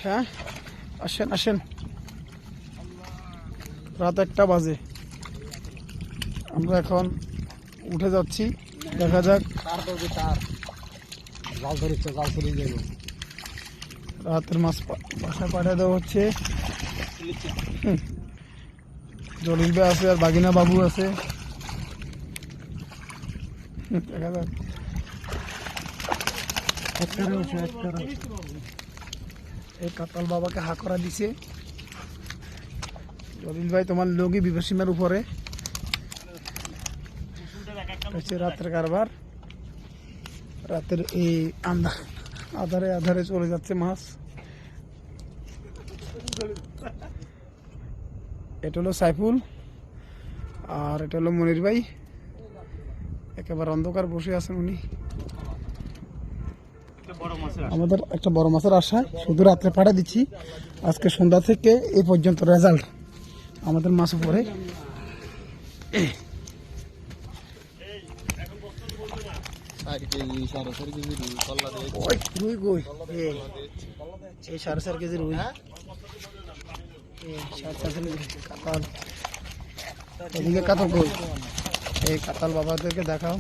হ্যাঁ আসেন আসেন, রাত 1টা বাজে, আমরা এখন উঠে যাচ্ছি, দেখা যাক। রাতের মাছ বাসায় পাঠিয়ে দেওয়া হচ্ছে। জলিল ভাই আছে আর বাগিনা বাবু আছে, দেখা যাক। এই কাতাল বাবাকে হা করা দিছে। জলিল ভাই তোমার লগি বিভীষিমার উপরে হচ্ছে রাতের কারবার। রাতের এই আধারে আধারে চলে যাচ্ছে মাছ। এটা হলো সাইফুল আর এটা হলো মনির ভাই, একেবারে অন্ধকার বসে আছেন উনি। আমাদের একটা বড় মাছের আশা, শুধু রাত্রে পাঠা দিচ্ছি। আজকে সন্ধ্যা থেকে এই পর্যন্ত রেজাল্ট আমাদের মাছ উপরে। এই 4.5 কেজি রুই, কাতাল, এদিকে কাতাল কই, এই কাতাল বাবাদেরকে দেখাও।